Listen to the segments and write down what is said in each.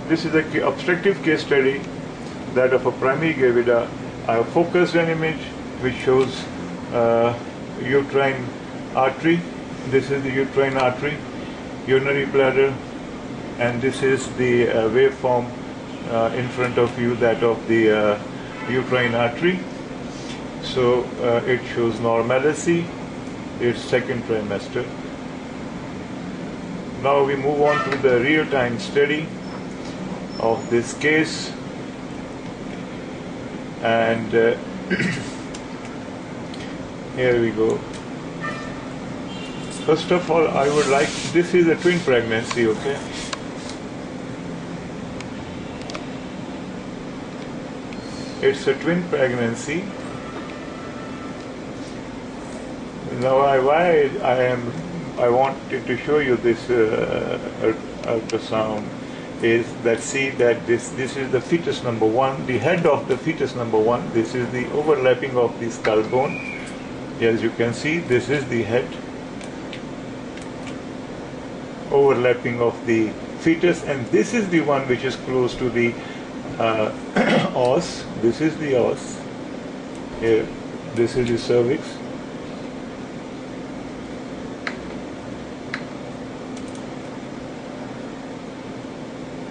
This is an obstructive case study, that of a primary gravida. I have focused an image which shows uterine artery. This is the uterine artery, urinary bladder, and this is the waveform in front of you, that of the uterine artery. So it shows normalcy. It's second trimester. Now we move on to the real-time study of this case, and here we go. First of all, I would like, this is a twin pregnancy, okay? It's a twin pregnancy. Now, why I wanted to show you this ultrasound is that, see that this is the fetus number 1, the head of the fetus number 1. This is the overlapping of the skull bone. As you can see, this is the head, overlapping of the fetus, and this is the one which is close to the os. This is the os. Here, this is the cervix.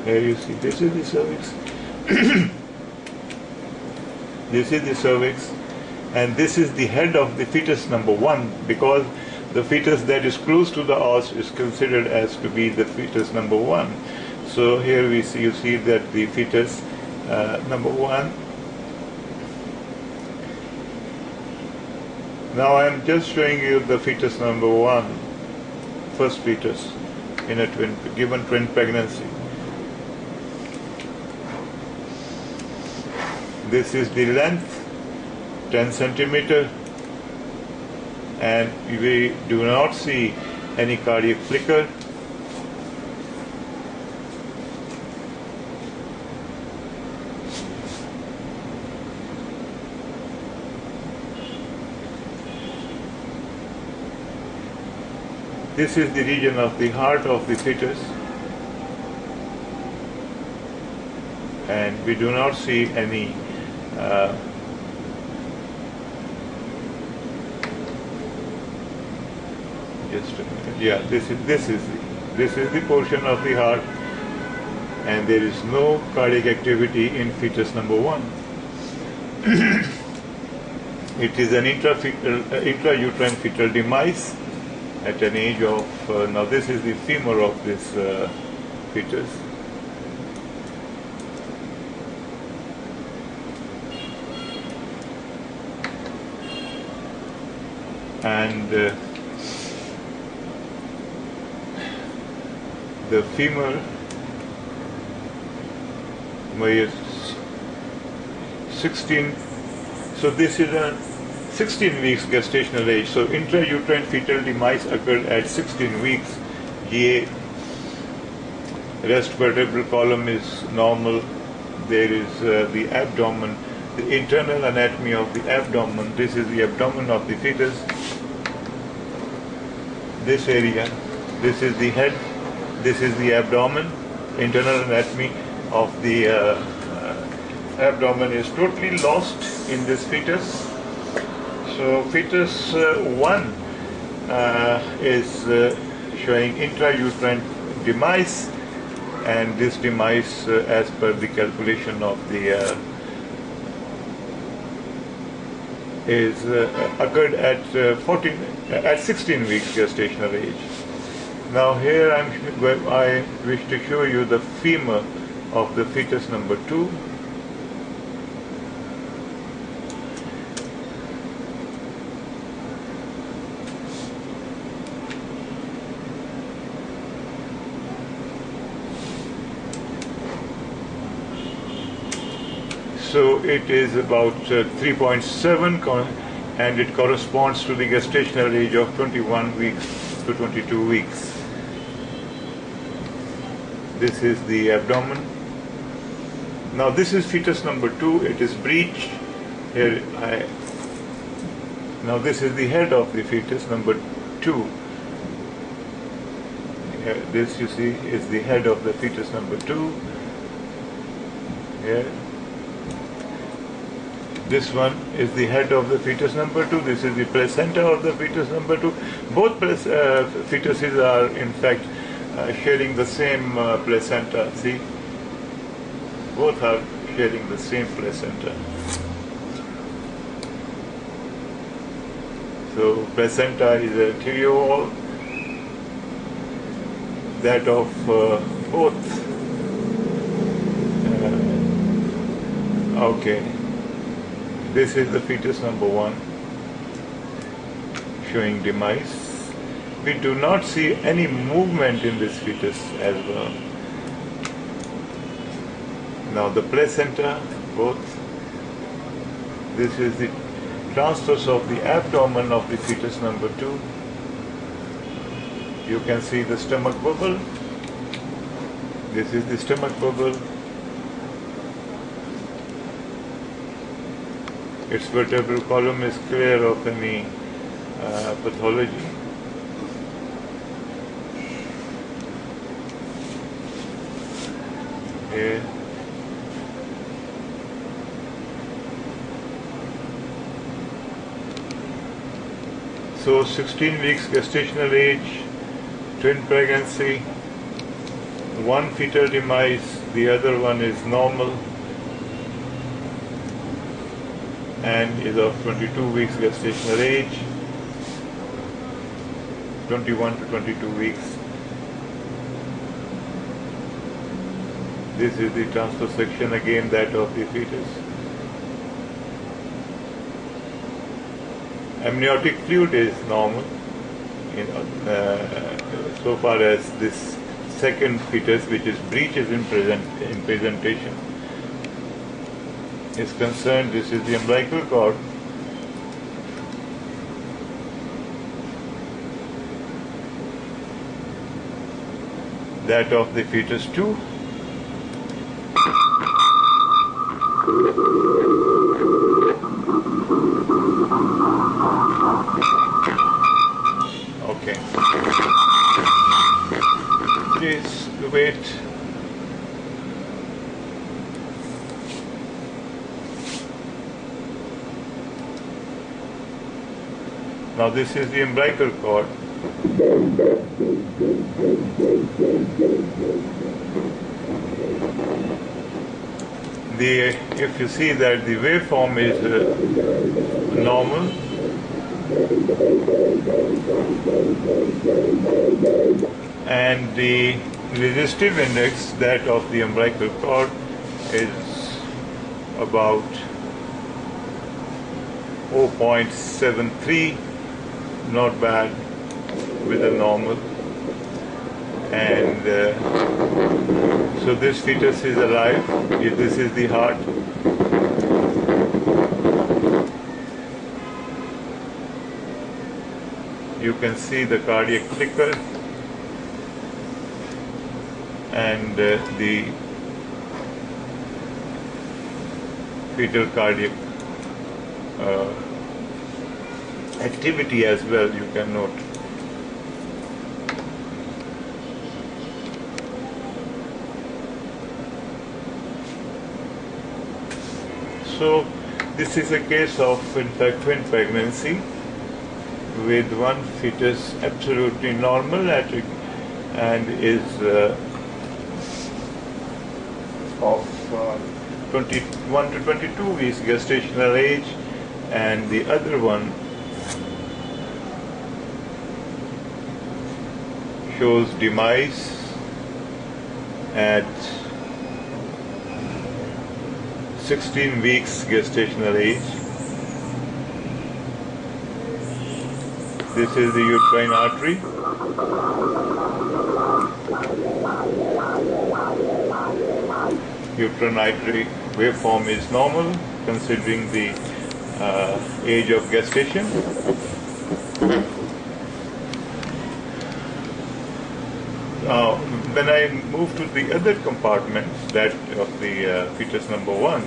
Here you see, this is the cervix. This is the cervix, and this is the head of the fetus number 1, because the fetus that is close to the os is considered as to be the fetus number 1. So here we see, you see that the fetus number 1. Now I am just showing you the fetus number 1, first fetus in a given twin pregnancy. This is the length, 10 centimeter, and we do not see any cardiac flicker. This is the region of the heart of the fetus, and we do not see any just a minute. Yeah, this is the portion of the heart, and there is no cardiac activity in fetus number 1. It is an intrauterine fetal demise at an age of now this is the femur of this fetus. And the femur is 16. So this is a 16 weeks gestational age. So intrauterine fetal demise occurred at 16 weeks. GA, rest vertebral column is normal. There is the abdomen, the internal anatomy of the abdomen. This is the abdomen of the fetus. This area, this is the head, this is the abdomen. Internal anatomy of the abdomen is totally lost in this fetus. So fetus 1 is showing intrauterine demise, and this demise as per the calculation of the is occurred at 16 weeks gestational age. Now here I wish to show you the femur of the fetus number 2. So it is about 3.7, and it corresponds to the gestational age of 21 weeks to 22 weeks. This is the abdomen. Now this is fetus number 2. It is breech. Here now this is the head of the fetus number 2. Here, this you see is the head of the fetus number 2. Here. This one is the head of the fetus number 2. This is the placenta of the fetus number 2. Both fetuses are in fact sharing the same placenta. See, both are sharing the same placenta. So placenta is anterior wall. That of both. Okay. This is the fetus number 1 showing demise. We do not see any movement in this fetus as well. Now the placenta, both. This is the transverse of the abdomen of the fetus number 2. You can see the stomach bubble. This is the stomach bubble. Its vertebral column is clear of any pathology. Here. So 16 weeks gestational age, twin pregnancy, one fetal demise, the other one is normal and is of 22 weeks gestational age, 21 to 22 weeks. This is the transverse section, again that of the fetus. Amniotic fluid is normal so far as this second fetus, which is breeches in presentation, is concerned. This is the umbilical cord. That of the fetus 2. Okay. Please wait. Now this is the umbilical cord. If you see that the waveform is normal, and the resistive index, that of the umbilical cord, is about 0.73, not bad, with a normal. And so this fetus is alive. This is the heart. You can see the cardiac flicker and the fetal cardiac activity as well, you can note. So this is a case of, in fact, twin pregnancy with one fetus absolutely normal and is of 21 to 22 weeks gestational age, and the other one shows demise at 16 weeks gestational age. This is the uterine artery. Uterine artery waveform is normal considering the age of gestation. Now, when I move to the other compartment, that of the fetus number 1,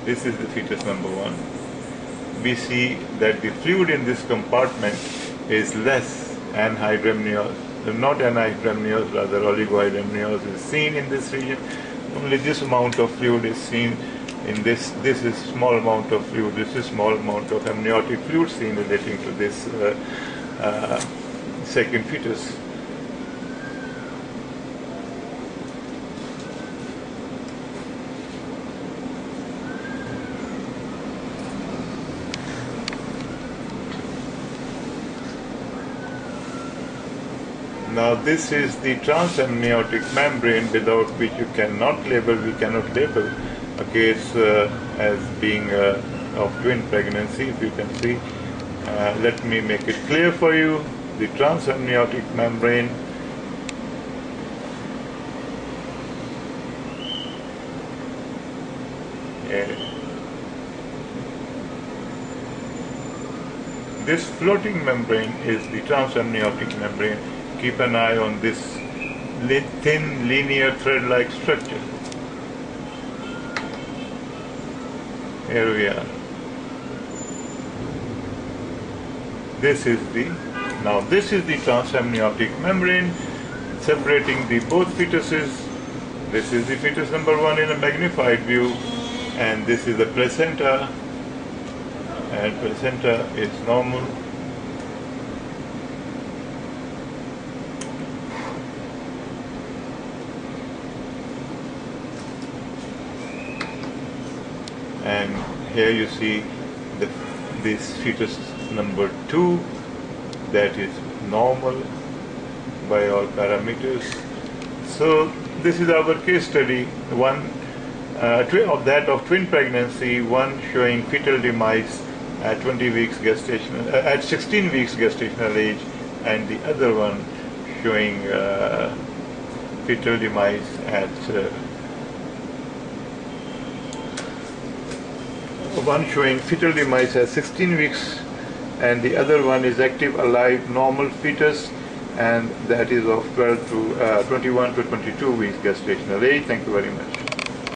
this is the fetus number 1, we see that the fluid in this compartment is less anhydramnios, not anhydramnios, rather oligohydramnios is seen in this region. only this amount of fluid is seen in this. This is small amount of fluid. This is small amount of amniotic fluid seen relating to this second fetus. Now this is the transamniotic membrane, without which you cannot label, we cannot label a case as being of twin pregnancy. If you can see, let me make it clear for you. The transamniotic membrane this floating membrane is the transamniotic membrane. Keep an eye on this thin linear thread-like structure. Here we are. This is the transamniotic membrane separating the both fetuses. This is the fetus number 1 in a magnified view, and this is the placenta, and placenta is normal. And here you see this fetus number 2, that is normal by all parameters. So this is our case study, one of twin pregnancy, one showing fetal demise at 20 weeks gestational, at 16 weeks gestational age, and the other one showing fetal demise at one showing fetal demise at 16 weeks, and the other one is active, alive, normal fetus, and that is of 21 to 22 weeks gestational age. Thank you very much.